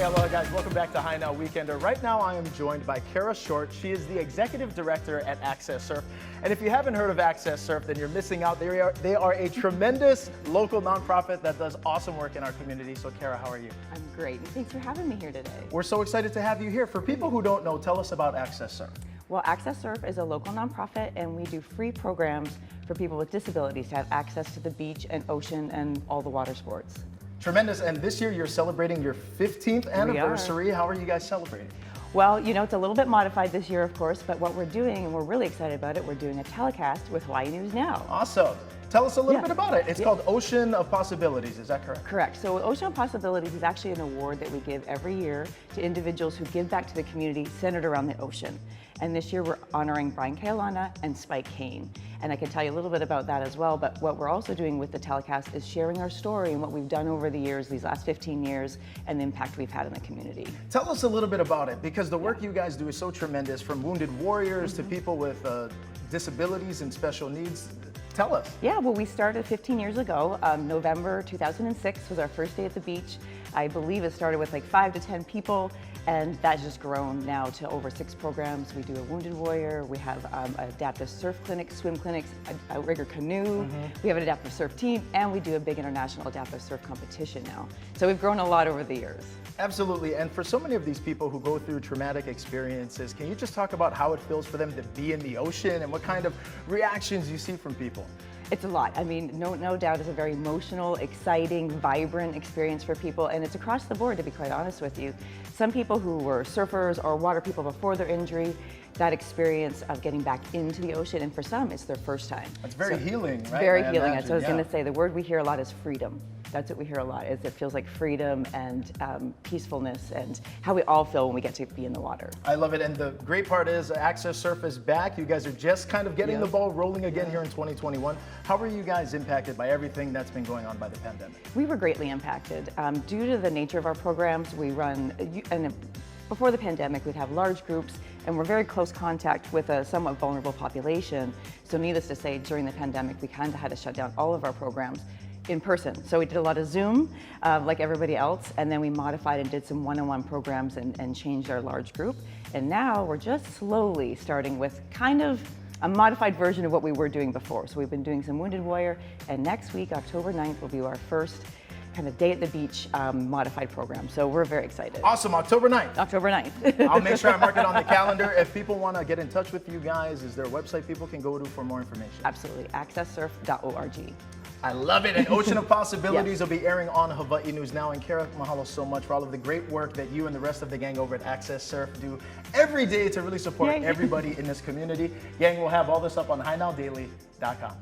aloha guys, welcome back to HInow Weekender. Right now I am joined by Cara. She is the Executive Director at AccesSurf. And if you haven't heard of AccesSurf, then you're missing out. They are a tremendous local nonprofit that does awesome work in our community. So Cara, how are you? I'm great, and thanks for having me here today. We're so excited to have you here. For people who don't know, tell us about AccesSurf. Well, AccesSurf is a local nonprofit, and we do free programs for people with disabilities to have access to the beach and ocean and all the water sports. Tremendous, and this year you're celebrating your 15th anniversary. How are you guys celebrating? Well, you know, it's a little bit modified this year, of course, but what we're doing, and we're really excited about it, we're doing a telecast with Hawaii News Now. Awesome. Tell us a little bit about it. It's called Ocean of Possibilities, is that correct? Correct. So Ocean of Possibilities is actually an award that we give every year to individuals who give back to the community centered around the ocean. And this year we're honoring Brian Kailana and Spike Kane. And I can tell you a little bit about that as well, but what we're also doing with the telecast is sharing our story and what we've done over the years, these last 15 years, and the impact we've had in the community. Tell us a little bit about it, because the work you guys do is so tremendous, from wounded warriors to people with disabilities and special needs. Tell us. Yeah, well, we started 15 years ago. November 2006 was our first day at the beach. I believe it started with like 5 to 10 people, and that's just grown now to over 6 programs. We do a wounded warrior, we have adaptive surf clinics, swim clinics, a rigger canoe, we have an adaptive surf team, and we do a big international adaptive surf competition now. So we've grown a lot over the years. Absolutely, and for so many of these people who go through traumatic experiences, can you just talk about how it feels for them to be in the ocean and what kind of reactions you see from people? It's a lot. I mean, no doubt it's a very emotional, exciting, vibrant experience for people, and it's across the board, to be quite honest with you. Some people who were surfers or water people before their injury, that experience of getting back into the ocean, and for some, it's their first time. It's very healing, right? Very healing. So I was going to say, the word we hear a lot is freedom. That's what we hear a lot, is it feels like freedom and peacefulness and how we all feel when we get to be in the water. I love it, and the great part is AccesSurf is back. You guys are just kind of getting the ball rolling again here in 2021. How were you guys impacted by everything that's been going on by the pandemic? We were greatly impacted. Due to the nature of our programs, we run, and before the pandemic, we'd have large groups, and we're very close contact with a somewhat vulnerable population. So needless to say, during the pandemic, we kind of had to shut down all of our programs in person. So we did a lot of Zoom, like everybody else, and then we modified and did some one-on-one programs and changed our large group. And now we're just slowly starting with kind of a modified version of what we were doing before. So we've been doing some Wounded Warrior, and next week, October 9th, will be our first kind of day at the beach modified program. So we're very excited. Awesome, October 9th. October 9th. I'll make sure I mark it on the calendar. If people want to get in touch with you guys, is there a website people can go to for more information? Absolutely, accessurf.org. I love it. And Ocean of Possibilities will be airing on Hawaii News Now. And Cara, mahalo so much for all of the great work that you and the rest of the gang over at AccesSurf do every day to really support everybody in this community. Gang, we'll have all this up on HInowDaily.com.